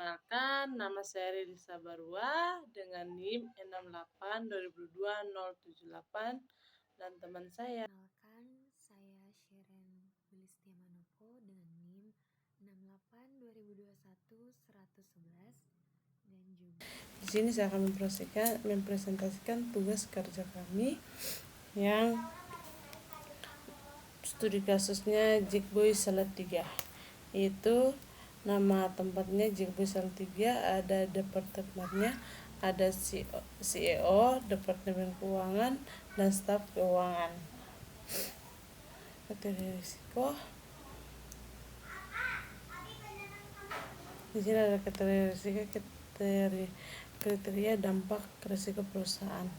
Perkenalkan, nama saya Riri Sabarua dengan NIM 68202078 dan teman saya. Perkenalkan, saya Sharon Bulistia Manopo dengan NIM 682021-111 dan juga Di sini saya akan mempresentasikan tugas kerja kami yang studi kasusnya Jikboy Salatiga, yaitu nama tempatnya Jikboy Salatiga, ada departemennya, ada CEO, Departemen Keuangan, dan staf keuangan. Kriteria risiko. Di sini ada kriteria risiko, kriteria dampak risiko perusahaan.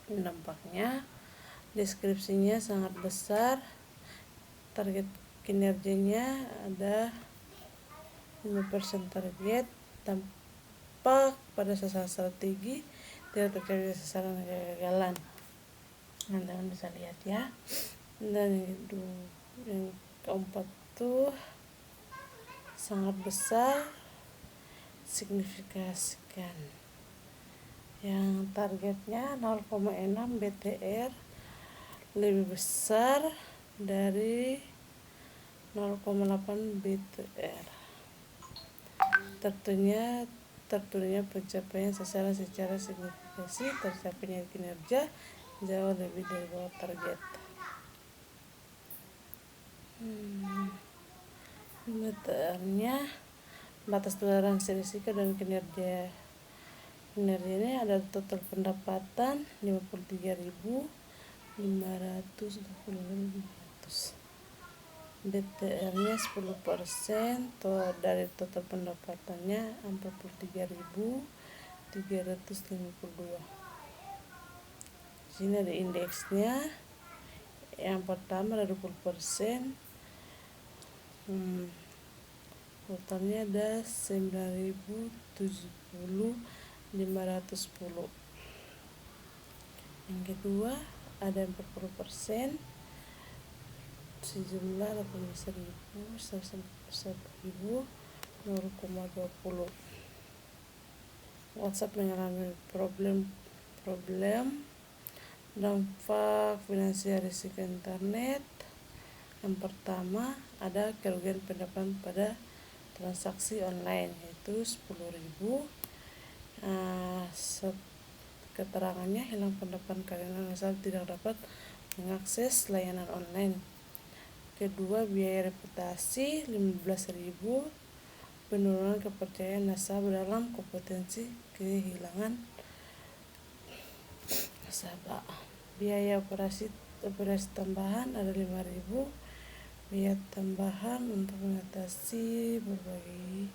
Dampaknya, deskripsinya sangat besar, target kinerjanya ada 5% target, dampak pada sasaran strategi, tidak terjadi sasaran kegagalan. Teman-teman bisa lihat ya. Dan yang keempat tuh sangat besar, signifikasikan. Yang targetnya 0,6 BTR, lebih besar dari 0,8 BTR. Tertentunya pencapaian sasaran secara signifikasi, tercapainya kinerja jauh lebih dari bawah target. Meternya batas toleransi risiko dan kinerja. Kinerjanya ada total pendapatan 53.520.500. BTR-nya 10% dari total pendapatannya 43.352. Di sini ada indeksnya. Yang pertama ada 20%. Totalnya ada 9.070.510. Yang kedua ada 40%, sejumlah 18.101.020. WhatsApp mengalami problem dampak finansial risiko internet. Yang pertama ada kerugian pendapatan pada transaksi online, yaitu 10.000. Keterangannya hilang pendapatan karena nasabah tidak dapat mengakses layanan online. Kedua, biaya reputasi 15.000, penurunan kepercayaan nasabah dalam kompetensi kehilangan nasabah. Biaya operasi tambahan ada 5.000, biaya tambahan untuk mengatasi berbagai.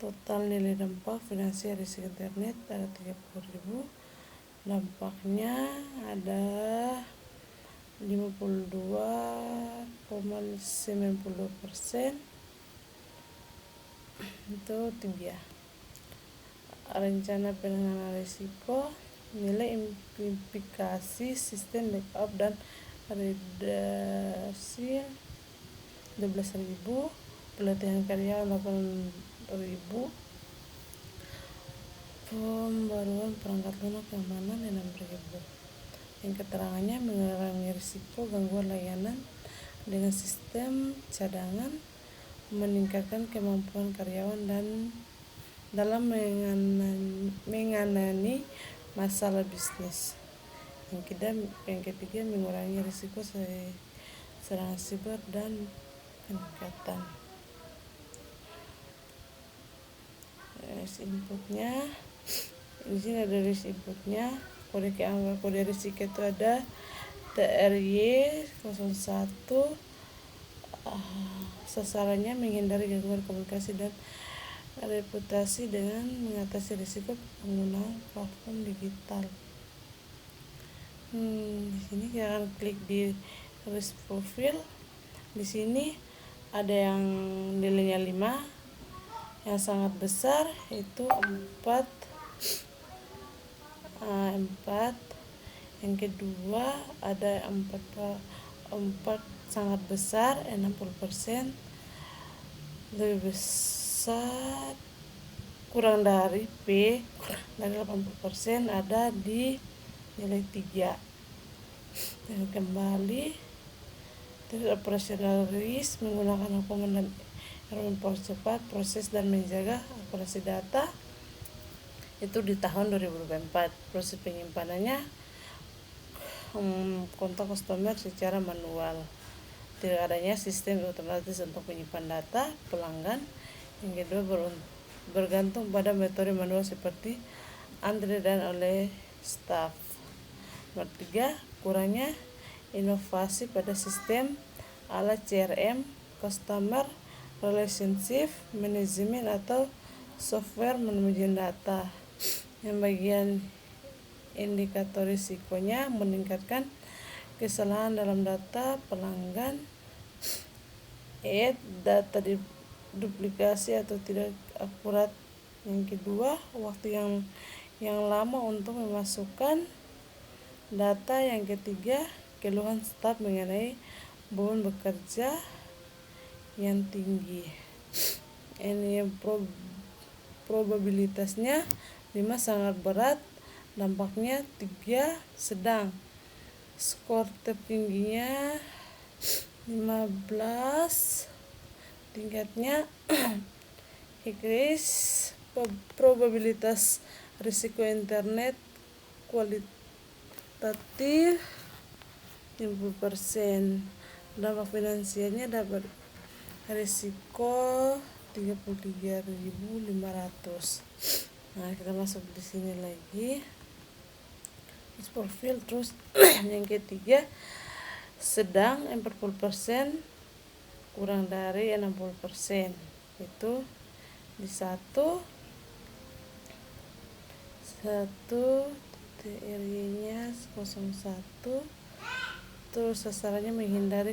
Total nilai dampak finansial risiko internet ada 30.000. Dampaknya ada 52,92%. Itu 3. Rencana penanganan risiko, nilai implikasi sistem backup dan redaksi 12.000, pelatihan karyawan 8.000, pembaruan perangkat lunak keamanan 6.000. Yang keterangannya mengurangi risiko gangguan layanan dengan sistem cadangan, meningkatkan kemampuan karyawan dan dalam menangani masalah bisnis. Yang ketiga mengurangi risiko serangan siber dan peningkatan. Inputnya, di sini ada list inputnya. Kode risiko itu ada TRY 01. Sasarannya menghindari gangguan komunikasi dan reputasi dengan mengatasi risiko penggunaan platform digital. Di sini kita akan klik di risk profile. Di sini ada yang nilainya 5, yang sangat besar itu 4. Yang kedua ada 4 sangat besar 60%. lebih besar kurang dari P dari 80% ada di nilai 3. Dan kembali terus operasional risk menggunakan hukum dan mempercepat proses dan menjaga akurasi data itu di tahun 2024. Proses penyimpanannya kontak customer secara manual, tidak adanya sistem otomatis untuk menyimpan data pelanggan. Yang kedua, bergantung pada metode manual seperti Andre dan oleh staff. Nomor 3, kurangnya inovasi pada sistem ala CRM, Customer Relationship Management atau software manajemen data. Yang bagian indikator risikonya meningkatkan kesalahan dalam data pelanggan, data duplikasi atau tidak akurat. Yang kedua, waktu yang lama untuk memasukkan data. Yang ketiga, keluhan staf mengenai beban bekerja yang tinggi. Ini probabilitasnya 5 sangat berat, dampaknya 3 sedang. Skor tertingginya 15, tingkatnya high risk. Probabilitas risiko internet kualitatif 50%. Dampak finansialnya dapat risiko 33.500. Nah, kita masuk di sini lagi. Profil terus yang ketiga sedang 40%, kurang dari 60%. Itu di satu TRY-nya 01. Terus sasarannya menghindari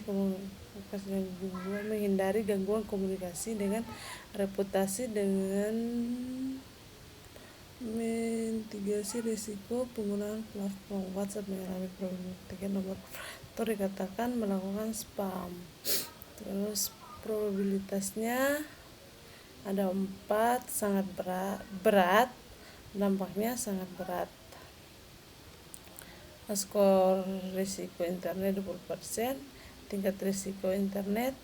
gangguan komunikasi dengan reputasi dengan mitigasi risiko penggunaan platform WhatsApp mengalami problematika. Nomor faktor dikatakan melakukan spam. Terus probabilitasnya ada 4, sangat berat, dampaknya sangat berat. Skor risiko internet 20%, tingkat risiko internet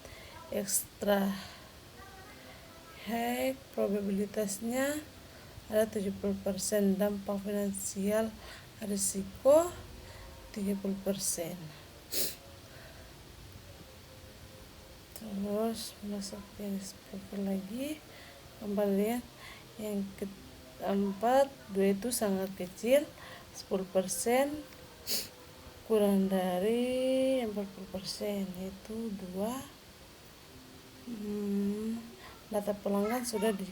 ekstra high, probabilitasnya ada 70%, dampak finansial risiko 30%. Terus masuk yang profil lagi, kembali yang keempat, 2 itu sangat kecil, 10%, kurang dari 40%, yaitu 2. Data pelanggan sudah di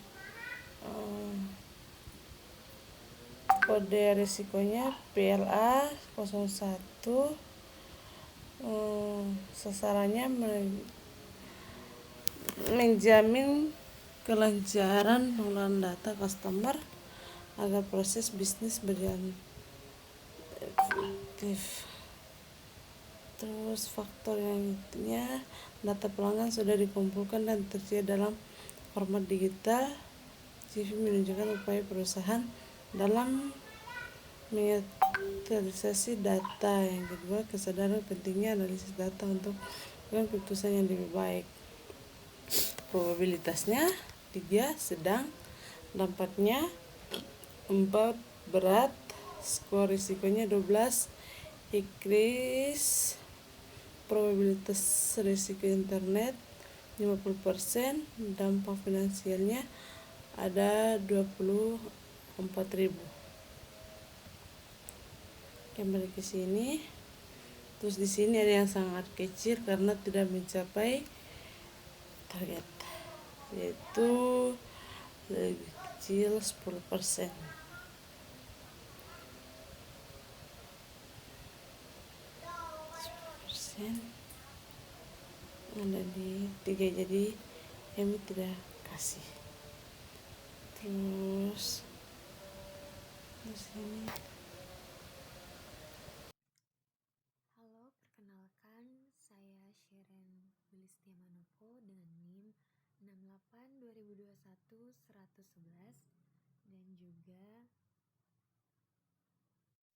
kode risikonya PLA 01. Sasarannya menjamin kelancaran pengelolaan data customer agar proses bisnis berjalan efektif. Terus faktor yang intinya, data pelanggan sudah dikumpulkan dan tersedia dalam format digital. CV menunjukkan upaya perusahaan dalam menginventarisasi data. Yang kedua, kesadaran pentingnya analisis data untuk melakukan keputusan yang lebih baik. Probabilitasnya 3 sedang, dampaknya 4 berat, skor risikonya 12, high risk. Probabilitas risiko internet 50%, dampak finansialnya ada 24.000. Kembali ke sini. Terus di sini ada yang sangat kecil karena tidak mencapai target, yaitu lebih kecil 10%. Ada di 3, jadi kami tidak kasih. Terus di sini Halo, perkenalkan saya Sharon Bulistia Manopo dengan NIM 2021 111 dan juga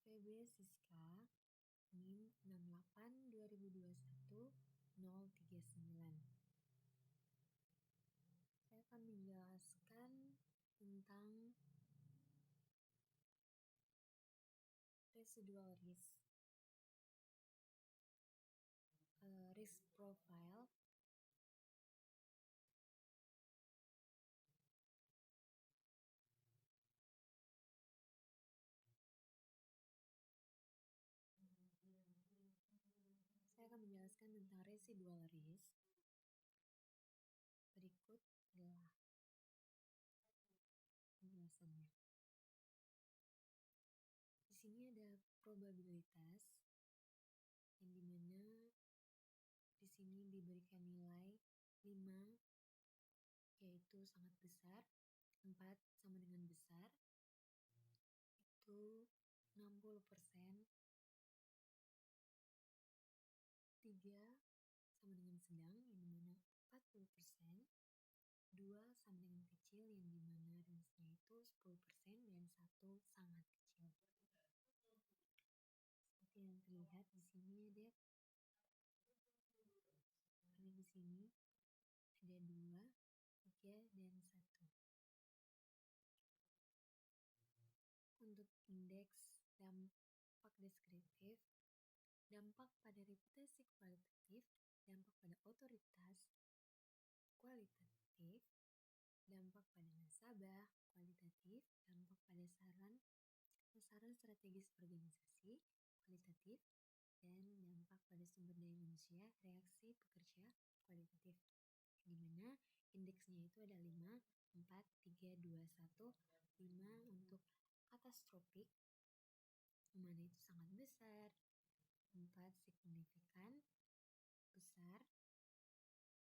VB Siska NIM 68 2021 039. Saya akan menjelaskan tentang residual risk. Risk profile saya akan menjelaskan tentang residual risk. Berikut adalah penjelasannya. Di sini ada probabilitas yang dimana di sini diberikan nilai 5 yaitu sangat besar, 4 sama dengan besar, itu 60%, 3 sama dengan sedang yang dimana 40%, 2 sama dengan kecil yang dimana range-nya itu 10% dan 1 sangat kecil. Seperti yang terlihat di sini ada karena di sini ada 2, 3 dan 1. Untuk indeks dampak deskriptif, dampak pada reputasi kualitatif, dampak pada otoritas kualitatif, dampak pada nasabah kualitatif, dampak pada sasaran strategis organisasi kualitatif, dan dampak pada sumber daya manusia reaksi pekerja kualitatif. Di mana indeksnya itu ada 5, 4, 3, 2, 1, 5 untuk katastropik, mana itu sangat besar, 4 signifikan, besar,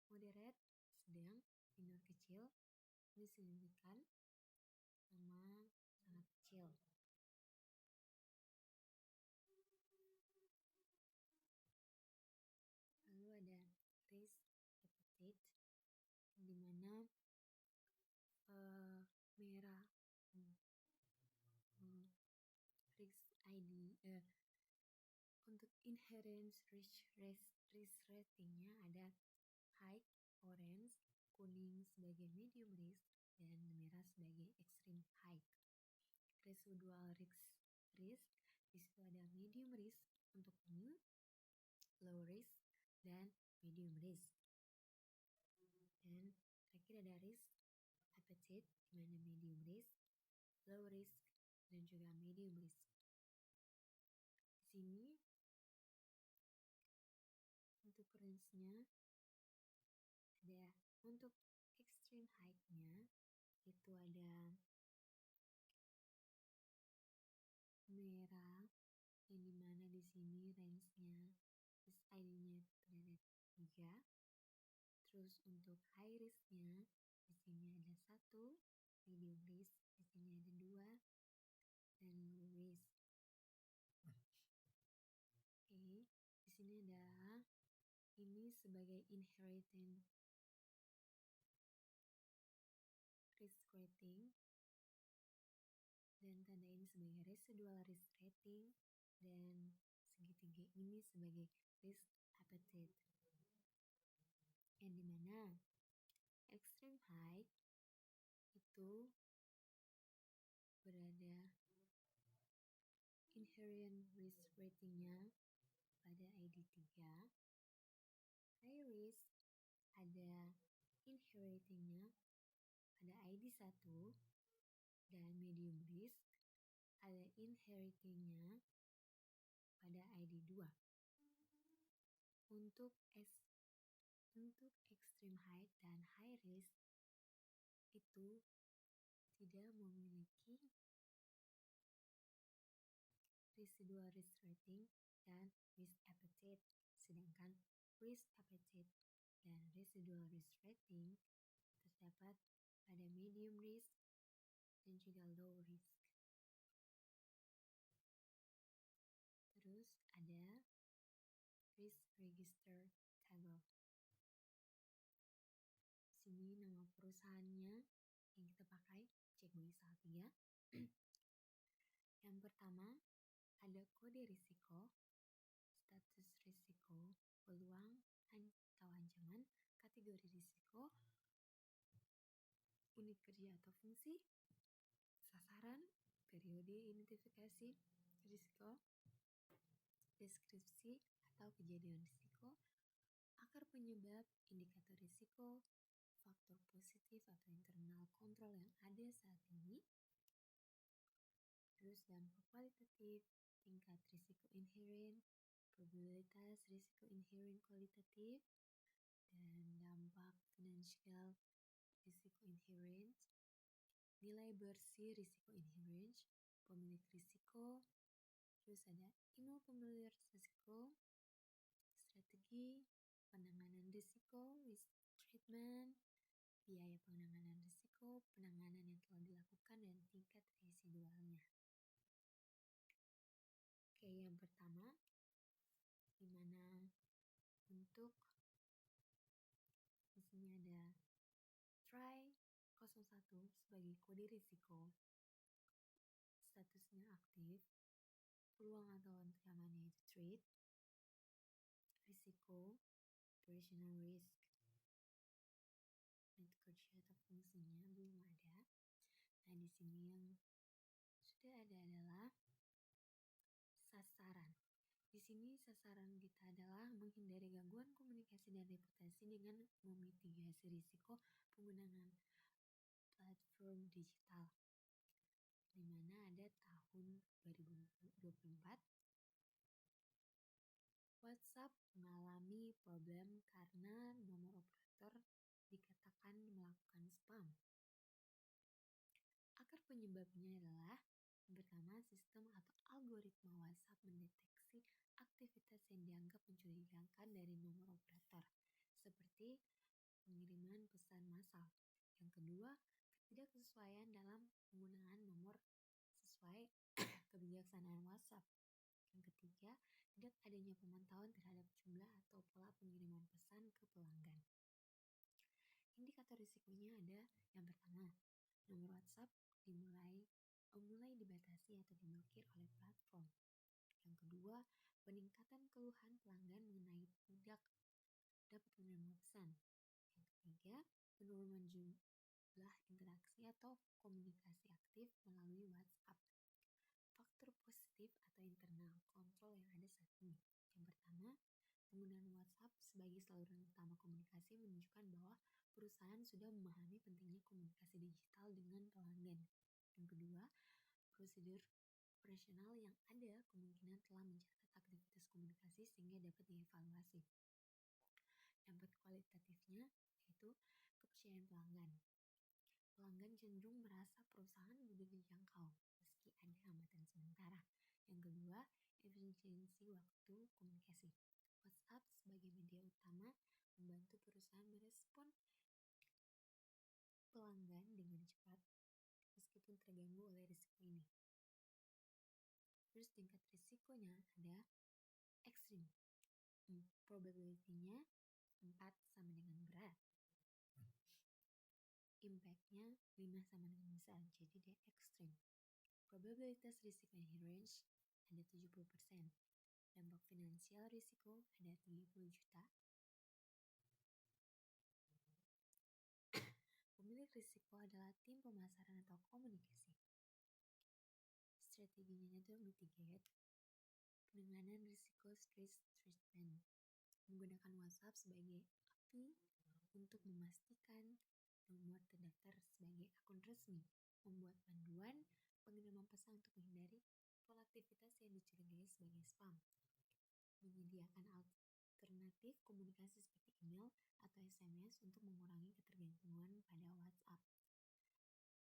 moderate, sedang, minor kecil, ini signifikan, sama sangat kecil. Lalu ada risk appetite, di mana merah risk ID untuk inherent risk ratingnya ada high, orange, kuning sebagai medium risk, dan merah sebagai extreme high. Residual risk di situ ada medium risk untuk kuning, low risk, dan medium risk. Dan terakhir ada risk appetite, di mana medium risk, low risk, dan juga medium risk. Di sini untuk range-nya ada untuk extreme high-nya itu ada merah, yang dimana di sini range-nya risk ID-nya berada 3. Terus untuk high risk-nya di sini ada 1, medium risk di sini ada 2, dan low risk. Oke, di sini ada ini sebagai inherent risk rating, dan tanda ini sebagai residual risk rating, dan segitiga ini sebagai risk appetite. Yang dimana extreme high itu berada inherent risk ratingnya pada ID 3, high risk ada inherent ratingnya pada ID 1, dan medium risk ada inherent ratingnya pada ID 2. Untuk extreme high dan high risk itu tidak memiliki residual risk rating dan risk appetite, sedangkan risk appetite dan residual risk rating terdapat pada medium risk dan juga low risk. Terus ada risk register table. Di sini nama perusahaannya yang kita pakai, cek box hal 3. Yang pertama, ada kode risiko, status risiko, peluang atau ancaman, kategori risiko, unit kerja atau fungsi, sasaran, periode identifikasi risiko, deskripsi atau kejadian risiko, akar penyebab, indikator risiko, faktor positif atau internal kontrol yang ada saat ini, terus dampak kualitatif, tingkat risiko inherent, probabilitas risiko inherent kualitatif, dan dampak finansial risiko inherent, nilai bersih risiko inherent, pemilik risiko, terus ada email pemilik risiko, strategi penanganan risiko, risk treatment, biaya penanganan risiko, penanganan yang telah dilakukan, dan tingkat residualnya. Oke, yang pertama, dimana untuk di sini ada try 01 sebagai kode risiko, statusnya aktif, peluang atau ancamannya itu threat, risiko, operational risk, unit kerja atau fungsinya belum ada. Nah, di sini yang sudah ada adalah sasaran. Di sini sasaran kita adalah menghindari gangguan komunikasi dan reputasi dengan memitigasi risiko penggunaan platform digital, di mana ada tahun 2024 WhatsApp mengalami problem karena nomor operator dikatakan melakukan spam. Akar penyebabnya adalah yang pertama, sistem atau algoritma WhatsApp mendeteksi aktivitas yang dianggap mencurigakan dari nomor operator, seperti pengiriman pesan massal. Yang kedua, ketidaksesuaian dalam penggunaan nomor sesuai kebijaksanaan WhatsApp. Yang ketiga, tidak adanya pemantauan terhadap jumlah atau pola pengiriman pesan ke pelanggan. Indikator risikonya ada yang pertama, nomor WhatsApp mulai dibatasi atau diblokir oleh platform. Yang kedua, peningkatan keluhan pelanggan mengenai tidak dapat menerima pesan. Yang ketiga, penurunan jumlah interaksi atau komunikasi aktif melalui WhatsApp. Faktor positif atau internal kontrol yang ada saat ini. Yang pertama, penggunaan WhatsApp sebagai saluran utama komunikasi menunjukkan bahwa perusahaan sudah memahami pentingnya komunikasi digital dengan pelanggan. Yang kedua, prosedur operasional yang ada kemungkinan telah mencatat aktivitas komunikasi sehingga dapat dievaluasi. Dampak kualitatifnya yaitu kepercayaan pelanggan. Pelanggan cenderung merasa perusahaan mudah dijangkau meski ada hambatan sementara. Yang kedua, efisiensi waktu komunikasi. WhatsApp sebagai media utama membantu perusahaan merespon pelanggan dengan cepat meskipun terganggu oleh risiko ini. Terus tingkat risikonya ada ekstrim. Probability-nya 4 sama dengan berat. Impact-nya 5 sama dengan besar, jadi dia ekstrim. Probabilitas risiko inherent ada 70%. Dampak finansial risiko ada 30 juta. Pemilik risiko adalah tim pemasaran atau komunikasi. Strateginya itu mitigate, penanganan risiko stress treatment, menggunakan WhatsApp sebagai API untuk memastikan nomor terdaftar sebagai akun resmi, membuat panduan pengiriman pesan untuk menghindari pola aktivitas yang dicurigai sebagai spam, menyediakan alternatif komunikasi seperti email atau SMS untuk mengurangi ketergantungan pada WhatsApp,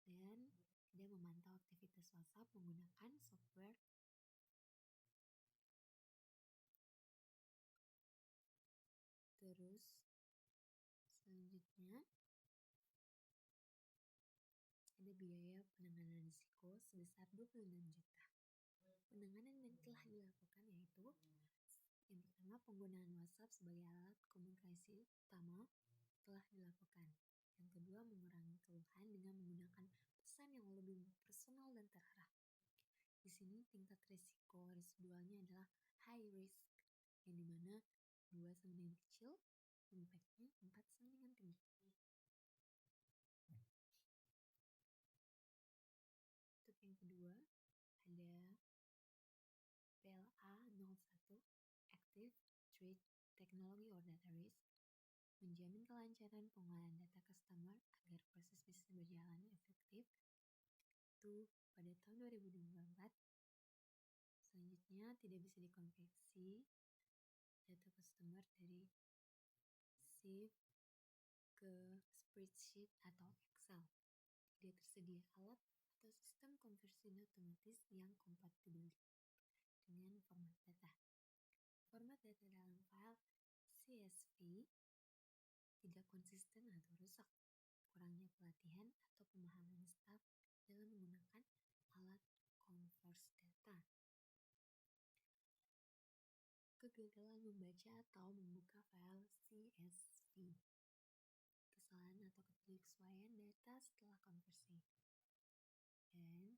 dan tidak memantau aktivitas WhatsApp menggunakan software. Terus selanjutnya ada biaya penanganan risiko sebesar 26 juta. Penanganan yang telah dilakukan yaitu yang pertama, penggunaan WhatsApp sebagai alat komunikasi utama telah dilakukan. Yang kedua, mengurangi digunakan dengan menggunakan pesan yang lebih personal dan terarah. Di sini tingkat risiko residualnya adalah high risk, yang dimana 2 sama dengan kecil, impact-nya 4 sama dengan tinggi. Untuk yang kedua, ada PLA01, Active Trade Technology or Data Risk, menjamin kelancaran pengolahan data customer agar proses bisa berjalan efektif. Itu pada tahun 2024. Selanjutnya, tidak bisa dikonversi data customer dari Shift ke spreadsheet atau Excel. Tidak tersedia alat atau sistem konversi otomatis yang kompatibel dengan format data. Format data dalam file CSV tidak konsisten atau rusak. Kurangnya pelatihan atau pemahaman staf dalam menggunakan alat konvers data. Kegagalan membaca atau membuka file CSV. Kesalahan atau ketidaksesuaian data setelah konversi. Dan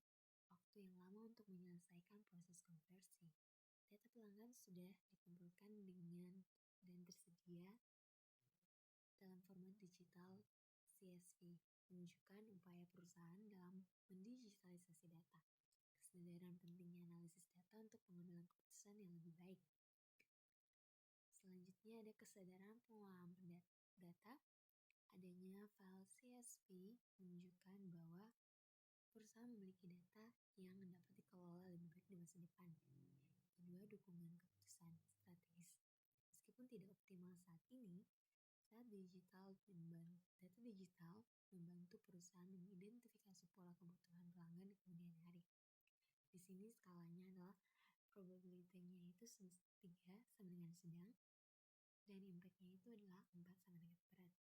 waktu yang lama untuk menyelesaikan proses konversi. Data pelanggan sudah dikumpulkan dengan dan tersedia dalam format digital CSV, menunjukkan upaya perusahaan dalam mendigitalisasi data. Kesadaran pentingnya analisis data untuk pengambilan keputusan yang lebih baik. Selanjutnya ada kesadaran pengolahan data. Adanya file CSV menunjukkan bahwa perusahaan memiliki data yang dapat dikelola lebih baik di masa depan. Kedua, dukungan keputusan strategis. Meskipun tidak optimal saat ini, data digital membantu perusahaan mengidentifikasi pola kebutuhan pelanggan di kemudian hari. Di sini skalanya adalah probability-nya itu 3 sama dengan sedang, dan impact-nya itu adalah 4 sama dengan berat.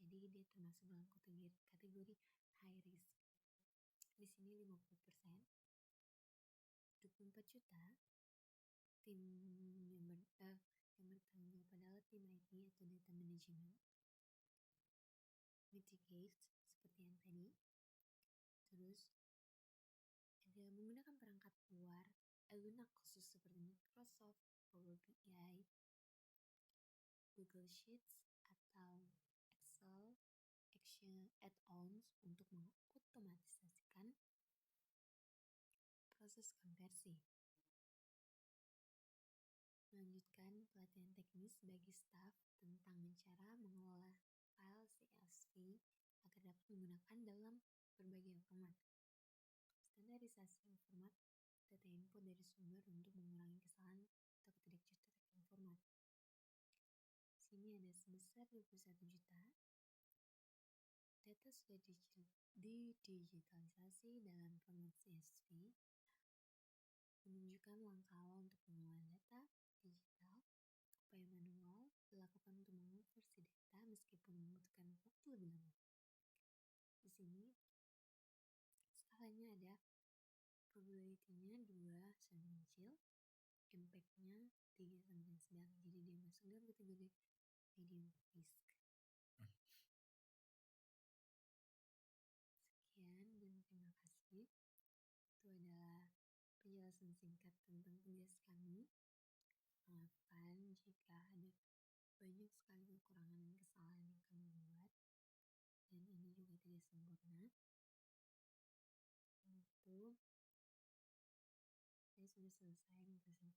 Jadi dia termasuk dalam kategori high risk. Di sini 50%. 24 juta, tim yang bertanggung jawab adalah tim IT atau data management. Mitigate seperti yang tadi. Terus ada menggunakan perangkat luar lunak khusus seperti Microsoft, Power BI, Google Sheets, atau Excel Action Add-ons untuk mengotomatisasikan proses konversi. Melanjutkan pelatihan teknis bagi staf tentang cara mengelola file CSV agar dapat menggunakan dalam berbagai format. Standarisasi format data input dari sumber untuk mengurangi kesalahan atau ketidakcocokan format. Di sini ada sebesar 21 juta. Data sudah didigitalisasi dalam format CSV, menunjukkan langkah awal untuk pengolahan data digital. Upaya manual dilakukan untuk mengonversi data meskipun membutuhkan waktu lebih lama. Di sini skalanya ada probability-nya 2 sama kecil, impact-nya 3 sama dengan sedang. Jadi dia masuk dalam kategori medium risk. Sekian dan terima kasih. Itu adalah penjelasan singkat tentang tugas kami. Maafkan jika ada banyak sekali kekurangan dan kesalahan yang kami buat, dan ini juga tidak sempurna. Itu saya sudah selesai presentasi.